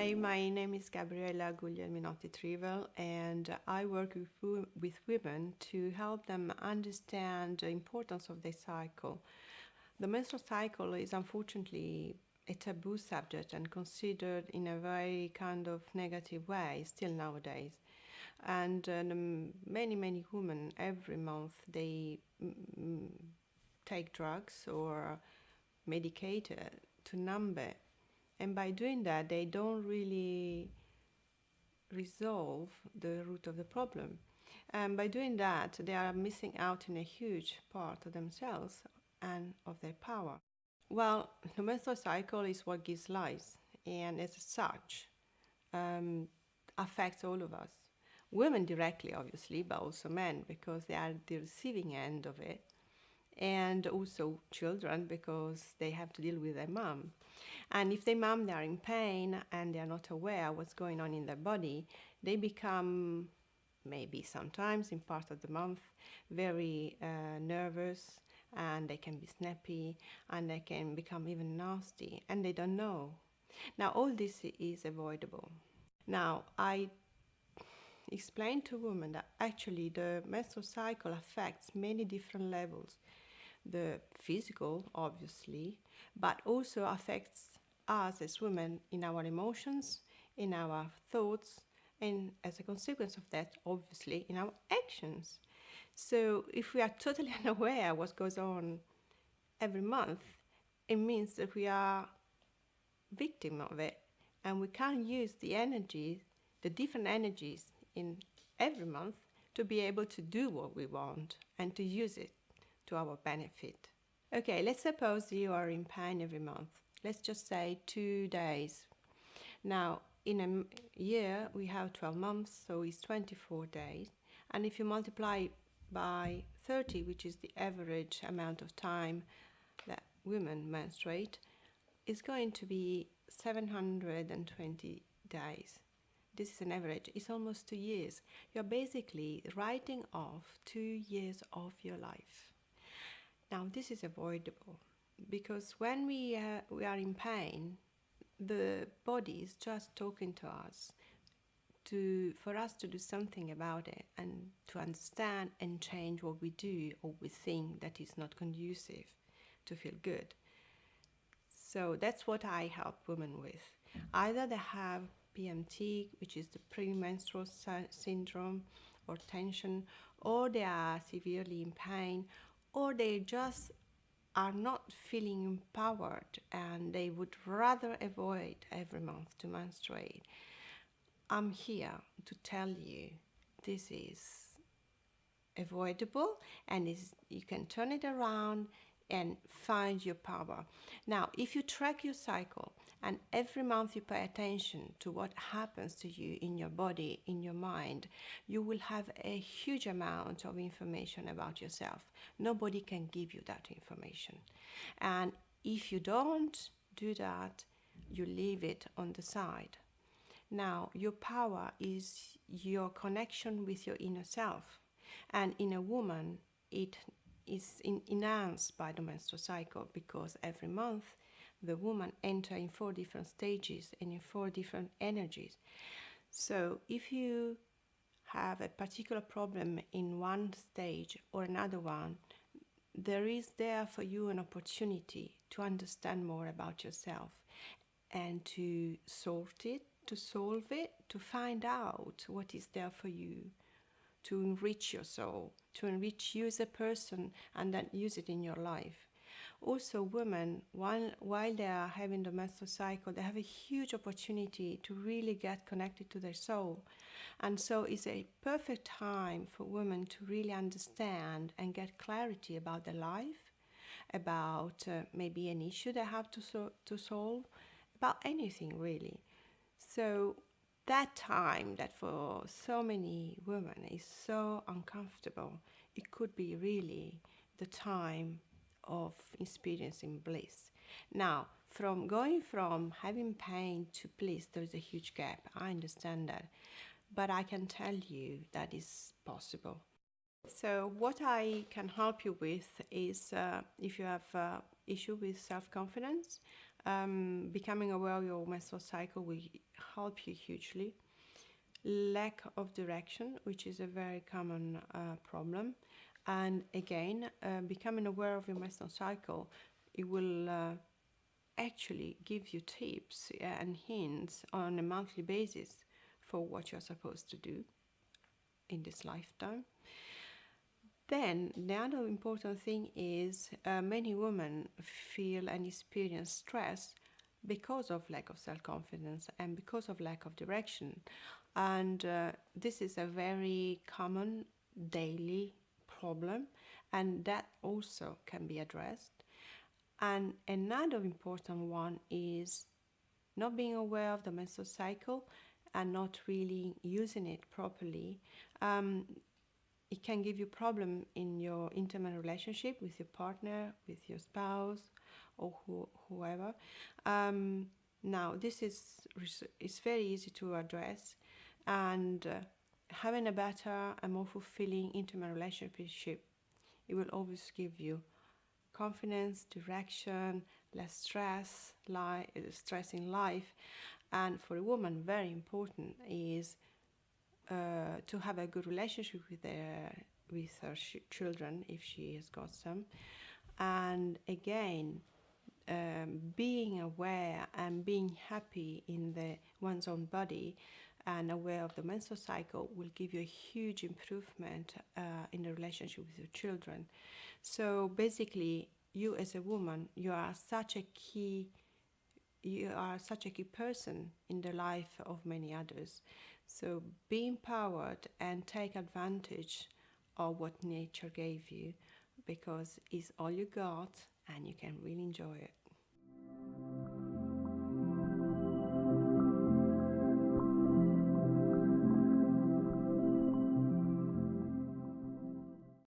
Hi, my name is Gabriella Guglielminotti Trivel, and I work with women to help them understand the importance of their cycle. The menstrual cycle is unfortunately a taboo subject and considered in a very kind of negative way still nowadays. And many women every month they take drugs or medicate to numb it. And by doing that, they don't really resolve the root of the problem. And by doing that, they are missing out in a huge part of themselves and of their power. Well, the menstrual cycle is what gives life, and as such, um, affects all of us. Women directly, obviously, but also men, because they are the receiving end of it, and also children, because they have to deal with their mom. And if their mom, they are in pain and they are not aware what's going on in their body, they become, maybe sometimes in part of the month, very nervous, and they can be snappy, and they can become even nasty, and they don't know. Now, all this is avoidable. Now, I explain to women that actually the menstrual cycle affects many different levels. The physical, obviously, but also affects us as women in our emotions, in our thoughts, and as a consequence of that, obviously, in our actions. So if we are totally unaware what goes on every month, it means that we are victim of it, and we can't use the energies, the different energies in every month to be able to do what we want and to use it to our benefit. Okay, let's suppose you are in pain every month. Let's just say 2 days. Now, in a year, we have 12 months, so it's 24 days. And if you multiply by 30, which is the average amount of time that women menstruate, it's going to be 720 days. This is an average. It's almost 2 years. You're basically writing off 2 years of your life. Now, this is avoidable because when we are in pain, the body is just talking to us for us to do something about it and to understand and change what we do or we think that is not conducive to feel good. So that's what I help women with. Either they have PMT, which is the premenstrual syndrome or tension, or they are severely in pain, or they just are not feeling empowered and they would rather avoid every month to menstruate. I'm here to tell you this is avoidable and you can turn it around and find your power. Now, if you track your cycle and every month you pay attention to what happens to you in your body, in your mind, you will have a huge amount of information about yourself. Nobody can give you that information. And if you don't do that, you leave it on the side. Now, your power is your connection with your inner self. And in a woman, it is enhanced by the menstrual cycle because every month the woman enters in 4 different stages and in 4 different energies. So if you have a particular problem in one stage or another one, there is there for you an opportunity to understand more about yourself and to sort it, to solve it, to find out what is there for you, to enrich your soul, to enrich you as a person and then use it in your life. Also, women, while they are having the menstrual cycle, they have a huge opportunity to really get connected to their soul. And so it's a perfect time for women to really understand and get clarity about their life, about maybe an issue they have to solve, about anything really. So that time that for so many women is so uncomfortable, it could be really the time of experiencing bliss. Now, from going from having pain to bliss, there's a huge gap. I understand that. But I can tell you that is possible. So what I can help you with is if you have issue with self-confidence, Becoming aware of your menstrual cycle will help you hugely. Lack of direction, which is a very common problem. And again, becoming aware of your menstrual cycle, it will actually give you tips and hints on a monthly basis for what you're supposed to do in this lifetime. Then the other important thing is many women feel and experience stress because of lack of self-confidence and because of lack of direction. And this is a very common daily problem, and that also can be addressed. And another important one is not being aware of the menstrual cycle and not really using it properly. It can give you problem in your intimate relationship with your partner, with your spouse, or whoever. Now, this is very easy to address, and having a better and more fulfilling intimate relationship, it will always give you confidence, direction, less stress in life. And for a woman, very important is to have a good relationship with her children if she has got some. And again, being aware and being happy in one's own body and aware of the menstrual cycle will give you a huge improvement in the relationship with your children. So basically, you as a woman, you are such a key person in the life of many others. So be empowered and take advantage of what nature gave you, because it's all you got and you can really enjoy it.